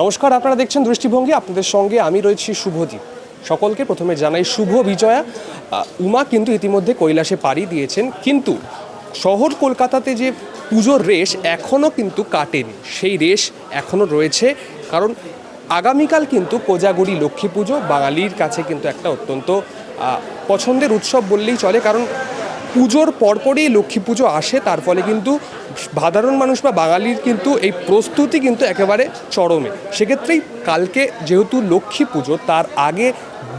নমস্কার, আপনারা দেখছেন দৃষ্টিভঙ্গি। আপনাদের সঙ্গে আমি রয়েছি শুভদীপ। সকলকে প্রথমে জানাই শুভ বিজয়া। উমা কিন্তু ইতিমধ্যে কৈলাসে পাড়ি দিয়েছেন, কিন্তু শহর কলকাতাতে যে পুজোর রেশ এখনও কিন্তু কাটেনি, সেই রেশ এখনও রয়েছে। কারণ আগামীকাল কিন্তু কোজাগরি লক্ষ্মী পুজো বাঙালির কাছে কিন্তু একটা অত্যন্ত পছন্দের উৎসব বললেই চলে। কারণ পুজোর পরপরই লক্ষ্মী পুজো আসে, তার ফলে কিন্তু সাধারণ মানুষ বা বাঙালির কিন্তু এই প্রস্তুতি কিন্তু একেবারে চরমে। সেক্ষেত্রেই কালকে যেহেতু লক্ষ্মী পুজো, তার আগে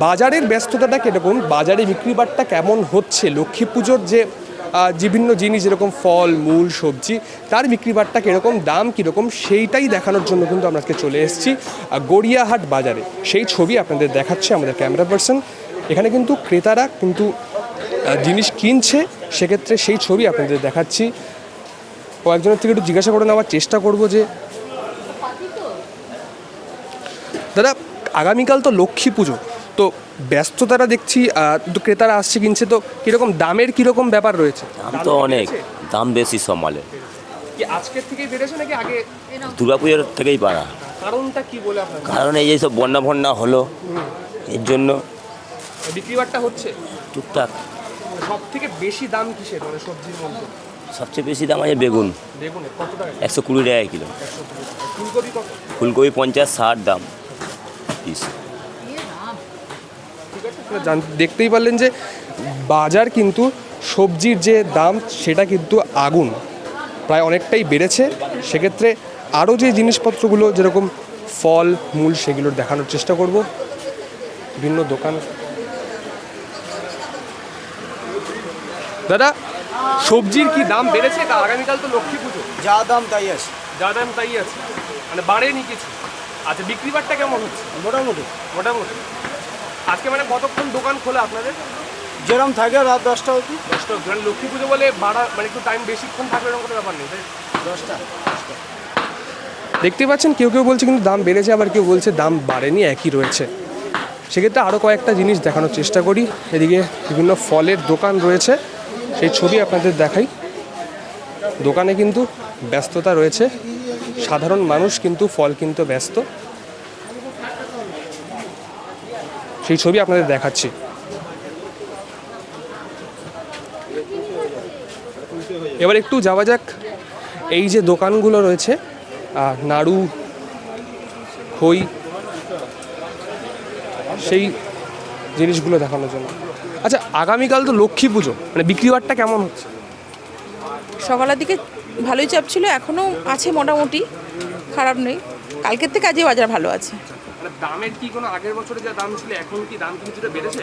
বাজারের ব্যস্ততাটা কীরকম, বাজারে বিক্রিবাট্টা কেমন হচ্ছে, লক্ষ্মী পুজোর যে বিভিন্ন জিনিস যেরকম ফল মূল সবজি, তার বিক্রিবাট্টা কীরকম, দাম কীরকম, সেইটাই দেখানোর জন্য কিন্তু আমরা আজকে চলে এসেছি গড়িয়াহাট বাজারে। সেই ছবি আপনাদের দেখাচ্ছে আমাদের ক্যামেরা পার্সন। এখানে কিন্তু ক্রেতারা কিন্তু জিনিস কিনছে, সেক্ষেত্রে সেই ছবি আপনাদের দেখাচ্ছি। কয়েকজনের থেকে একটু জিজ্ঞাসা করে নেওয়ার চেষ্টা করব যে দাদা, আগামীকাল তো লক্ষ্মী পুজো, তো ব্যস্ততারা দেখছি, তো ক্রেতারা আসছে কিনছে, তো কীরকম দামের কীরকম ব্যাপার রয়েছে? দাম তো অনেক, দাম বেশি সব মালের। কি আজকের থেকেই বেড়েছে নাকি আগে? দুর্গাপুজোর থেকেই বাড়া। কারণটা কি বলে আপনার? কারণ এই যে সব বন্যা হলো, এর জন্য বিক্রিবাট্টা হচ্ছে টুকটাক। সব থেকে বেশি দাম কিসের, মানে সবজির মধ্যে? সবচেয়ে বেশি দাম আছে বেগুন, বেগুনের কত টাকা? 120 টাকা কিলো। 120 টাকা। ফুলকপি কত? ফুলকপি 50-60 দাম পিস। ঠিক আছে, দেখতেই পারলেন যে বাজার কিন্তু সবজির যে দাম সেটা কিন্তু আগুন, প্রায় অনেকটাই বেড়েছে। সেক্ষেত্রে আরও যে জিনিসপত্রগুলো যেরকম ফল মূল, সেগুলোর দেখানোর চেষ্টা করব। বিভিন্ন দোকান। দাদা, সবজির কি দাম বেড়েছে? আগামীকাল তো লক্ষ্মী পুজো। যা দাম তাই আছে। যা দাম তাই আছে, মানে বাড়েনি কিছু। আচ্ছা, বিক্রিবাট্টা কেমন হচ্ছে? মোটামুটি মোটামুটি। আজকে মানে কতক্ষণ দোকান খোলা আপনাদের? যেরকম থাকে রাত 10টা অবধি। 10টা, মানে লক্ষ্মী পুজো বলে ভাড়া, মানে একটু টাইম বেশিক্ষণ থাকবে এরকম কোনো ব্যাপার নেই, তাই? 10টা। দেখতে পাচ্ছেন কেউ কেউ বলছে কিন্তু দাম বেড়েছে, আবার কেউ বলছে দাম বাড়েনি, একই রয়েছে। সেক্ষেত্রে আরও কয়েকটা জিনিস দেখানোর চেষ্টা করি। এদিকে বিভিন্ন ফলের দোকান রয়েছে, সেই ছবি আপনাদের দেখাই। দোকানে কিন্তু ব্যস্ততা রয়েছে, সাধারণ মানুষ কিন্তু ফল কিনতে ব্যস্ত, সেই ছবি আপনাদের দেখাচ্ছি। এবার একটু যাওয়া যাক এই যে দোকানগুলো রয়েছে, নাড়ু, খই, সেই জিনিসগুলো দেখানোর জন্য। আচ্ছা, আগামীকাল তো লক্ষ্মী পুজো, মানে বিক্রিবাট্টা কেমন হচ্ছে? সকালের দিকে ভালোই চাপ ছিল, এখনও আছে মোটামুটি, খারাপ নেই। কালকের থেকে আজকে বাজার ভালো আছে। মানে দামের কি কোনো আগের বছরে যা দাম ছিল এখন কি দাম কিছুটা বেড়েছে?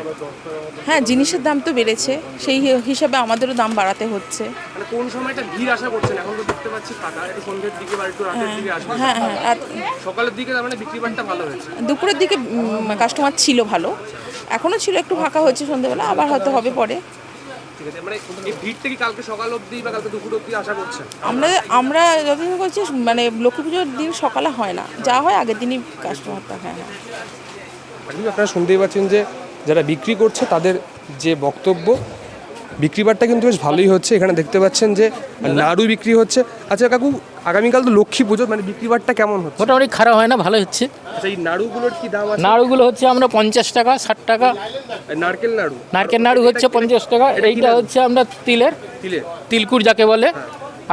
হ্যাঁ, জিনিসের দাম তো বেড়েছে, সেই হিসাবে আমাদেরও দাম বাড়াতে হচ্ছে। মানে কোন সময়টা ভিড় আশা করছেন? এখন তো দেখতে পাচ্ছি ফাঁকা, একটু সন্ধ্যের দিকে বা একটু রাতের দিকে আসবে। হ্যাঁ হ্যাঁ, আর সকালের দিকে তার মানে বিক্রিবাট্টা ভালো হয়েছে। দুপুরের দিকে কাস্টমার ছিল ভালো, এখনও ছিল, একটু ফাঁকা হচ্ছে সন্ধ্যেবেলা, আবার হয়তো হবে পরে। ঠিক আছে, মানে এই ভিড়টা কি কালকে সকাল অবধি বা কালকে দুপুর অবধি আশা করছেন? আমরা যতদিন করছি, মানে লক্ষ্মী পুজোর দিন সকালে হয় না, যা হয় আগের দিনই কাস্টমারটা। হ্যাঁ হ্যাঁ, আপনারা শুনতেই পাচ্ছেন যে যারা বিক্রি করছে তাদের যে বক্তব্য, বিক্রিবাট্টা কিন্তু বেশ ভালোই হচ্ছে। এখানে দেখতে পাচ্ছেন যে নাড়ু বিক্রি হচ্ছে। আচ্ছা কাকু, আগামীকাল তো লক্ষ্মী পুজো, মানে বিক্রিবাট্টা কেমন হচ্ছে? মোটামুটি খারাপ হয় না, ভালো হচ্ছে। আচ্ছা, এই নাড়ুগুলোর কি দাম আছে? নাড়ুগুলো হচ্ছে আমরা 50 টাকা, 60 টাকা। নারকেল নাড়ু? নারকেল নাড়ু হচ্ছে 50 টাকা। এইটা হচ্ছে আমরা তিলকুর যাকে বলে।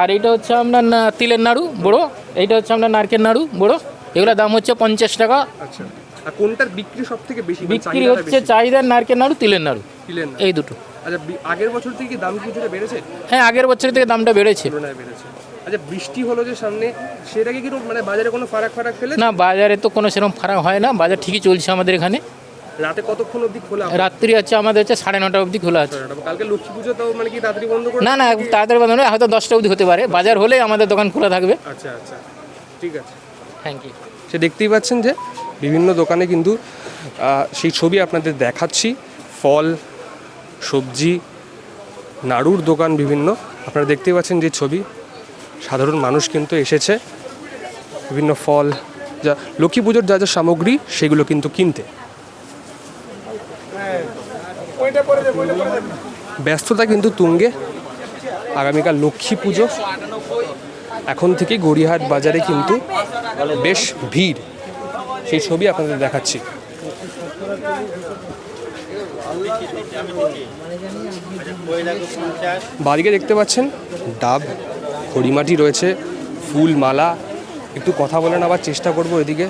আর এইটা হচ্ছে আপনার তিলের নাড়ু বড়, এইটা হচ্ছে আপনার নারকেল নাড়ু বড়। এগুলোর দাম হচ্ছে 50 টাকা। আচ্ছা, আর কোনটার বিক্রি সব থেকে বেশি? বিক্রি হচ্ছে চাহিদার নারকেল নাড়ু, তিলের নাড়ু, এই দুটো। আচ্ছা, আগের বছর থেকে কি দাম কিছুটা বেড়েছে? হ্যাঁ, আগের বছর থেকে দামটা বেড়েছে। তুলনায় বেড়েছে। আচ্ছা, বৃষ্টি হলো যে সামনে, সেটাকে কি মানে বাজারে কোনো ফারাক ফেলে? না, বাজারে তো কোনো সেরকম ফারাক হয় না, বাজার ঠিকই চলছে আমাদের এখানে। রাতে কতক্ষণ অবধি খোলা? রাত্রি হচ্ছে আমাদের হচ্ছে 9:30 অবধি খোলা আছে। কালকে লক্ষ্মী পুজো, তো মানে কি তাড়াতাড়ি বন্ধ করে? না, তাড়াতাড়ি বন্ধ নয়, হয়তো 10টা অবধি হতে পারে। বাজার হলে আমাদের দোকান খোলা থাকবে। আচ্ছা আচ্ছা, ঠিক আছে, থ্যাংক ইউ। সে দেখতেই পাচ্ছেন যে বিভিন্ন দোকানে কিন্তু সেই ছবি আপনাদের দেখাচ্ছি। ফল সবজি নাড়ুর দোকান বিভিন্ন, আপনারা দেখতেই পাচ্ছেন যে ছবি। সাধারণ মানুষ কিন্তু এসেছে বিভিন্ন ফল, যা লক্ষ্মী পুজোর যা যা সামগ্রী সেগুলো কিন্তু কিনতে। ব্যস্ততা কিন্তু তুঙ্গে, আগামীকাল লক্ষ্মী পুজো। এখন থেকে গড়িয়াহাট বাজারে কিন্তু বেশ ভিড়। সেই ছবি আপনাদের দেখাচ্ছি। বাদিকে দেখতে পাচ্ছেন ডাব, খড়িমাটি রয়েছে, ফুল মালা। একটু কথা বলে নেওয়ার চেষ্টা করব এদিকে।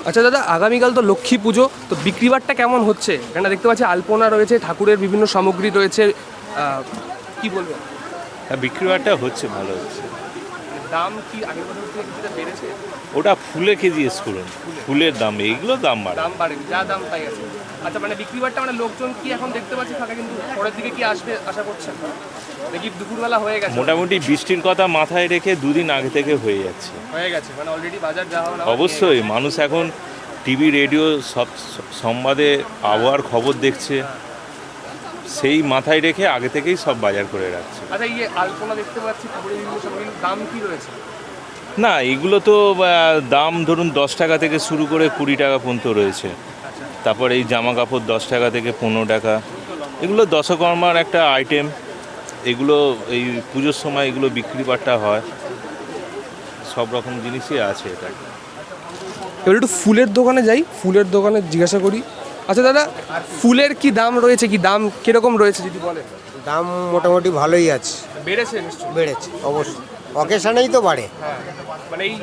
আচ্ছা দাদা, আগামীকাল তো লক্ষ্মী পুজো, তো বিক্রিবারটা কেমন হচ্ছে? কেন দেখতে পাচ্ছি আলপনা রয়েছে, ঠাকুরের বিভিন্ন সামগ্রী রয়েছে, কি বলবেন? হ্যাঁ, বিক্রিবারটা হচ্ছে, ভালো হচ্ছে। দাম কি আগের বছর থেকে কিছুটা বেড়েছে? ওটা ফুলে কেজি করুন, ফুলের দাম, এইগুলো দাম বাড়ে। দাম বাড়েনি, যা দাম তাই আছে। আচ্ছা, মানে বিক্রিবারটা মানে লোকজন কি এখন দেখতে পাচ্ছি ফাঁকা, কিন্তু পরের দিকে কি আসবে আশা করছেন নাকি দুপুরবেলা হয়ে গেছে? মোটামুটি বৃষ্টির কথা মাথায় রেখে দুদিন আগে থেকে হয়ে যাচ্ছে। হয়ে গেছে মানে অলরেডি বাজার যা হওয়ার অবশ্যই মানুষ এখন টিভি রেডিও সব সংবাদে আবহাওয়ার খবর দেখছে, সেই মাথায় রেখে আগে থেকেই সব বাজার করে রাখছে। আচ্ছা, এই যে আলপনা দেখতে পাচ্ছি, ঠাকুরের বিভিন্ন সামগ্রীর দাম কি রয়েছে? না, এগুলো তো দাম ধরুন 10 টাকা থেকে শুরু করে 20 টাকা পর্যন্ত রয়েছে। তারপর এই জামা কাপড় 10 টাকা থেকে 15 টাকা, এগুলো দশকর্মার একটা আইটেম। এগুলো এই পুজোর সময় এগুলো বিক্রিবারটা হয়, সব রকম জিনিসই আছে এটা। এবার একটু ফুলের দোকানে যাই, ফুলের দোকানে জিজ্ঞাসা করি। আচ্ছা দাদা, ফুলের কি দাম রয়েছে, কি দাম কিরকম রয়েছে যদি বলেন? দাম মোটামুটি ভালোই আছে, বেড়েছে নিশ্চয়ই? বেড়েছে অবশ্যই, অকেশনেই তো বাড়ে। হ্যাঁ, মানে এই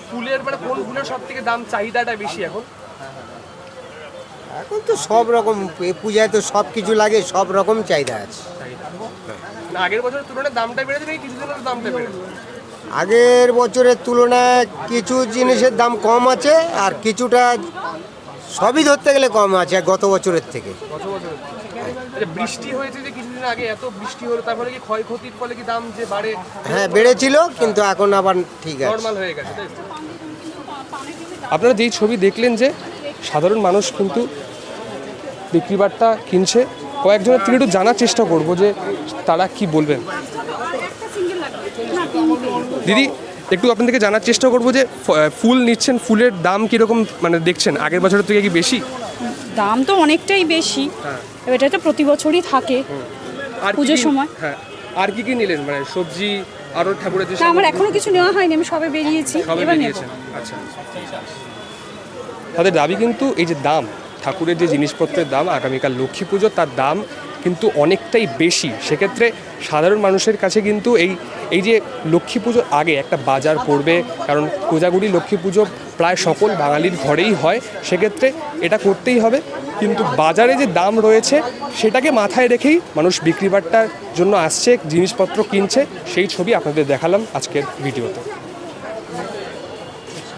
ফুলের মানে কোন ফুলের সব থেকে দাম চাহিদাটা বেশি এখন? এখন তো সব রকম, এ পূজায় তো সব কিছু লাগে, সব রকম চাহিদা আছে। না, আগের বছরের তুলনায় দামটা বেড়েছে নাকি কিছুদিনের দামটা বেড়েছে? আগের বছরের তুলনায় কিছু জিনিসের দাম কম আছে, আর কিছুটা সবই ধরতে গেলে কম আছে গত বছরের থেকে। গত বছর বৃষ্টি হয়েছে যে কিছুদিন আগে, এত বৃষ্টি হলো, তারপরে কি ক্ষয়ক্ষতির ফলে কি দাম যে বাড়ে? হ্যাঁ, বেড়েছিল, কিন্তু এখন আবার ঠিক আছে, নর্মাল হয়ে গেছে, তাই তো? আপনারা যেই ছবি দেখলেন যে সাধারণ মানুষ কিন্তু বিক্রিবারটা কিনছে, কয়েকজনের থেকে একটু জানার চেষ্টা করব যে তারা কি বলবেন। দিদি, একটু আপনার থেকে জানার চেষ্টা করবো যে ফুল নিচ্ছেন, ফুলের দাম কীরকম মানে দেখছেন, আগের বছরের থেকে কি বেশি? দাম তো অনেকটাই বেশি, এটা তো প্রতি বছরই থাকে আর পুজোর সময়। হ্যাঁ, আর কি কি নিলেন, মানে সবজি আরও ঠাকুরের যে না, আমার এখনো কিছু নেওয়া হয়নি, আমি সবে বেরিয়েছি, সবাই এবার নেব। নিয়েছেন? আচ্ছা, তাদের দাবি কিন্তু এই যে দাম, ঠাকুরের যে জিনিসপত্রের দাম আগামীকাল লক্ষ্মী পুজো, তার দাম কিন্তু অনেকটাই বেশি। সেক্ষেত্রে সাধারণ মানুষের কাছে কিন্তু এই যে লক্ষ্মী পুজোর আগে একটা বাজার করবে, কারণ কোজাগুড়ি লক্ষ্মী পুজো প্রায় সকল বাঙালির ঘরেই হয়, সেক্ষেত্রে এটা করতেই হবে। কিন্তু বাজারে যে দাম রয়েছে সেটাকে মাথায় রেখেই মানুষ বিক্রিবারটার জন্য আসছে, জিনিসপত্র কিনছে, সেই ছবি আপনাদের দেখালাম আজকের ভিডিওতে।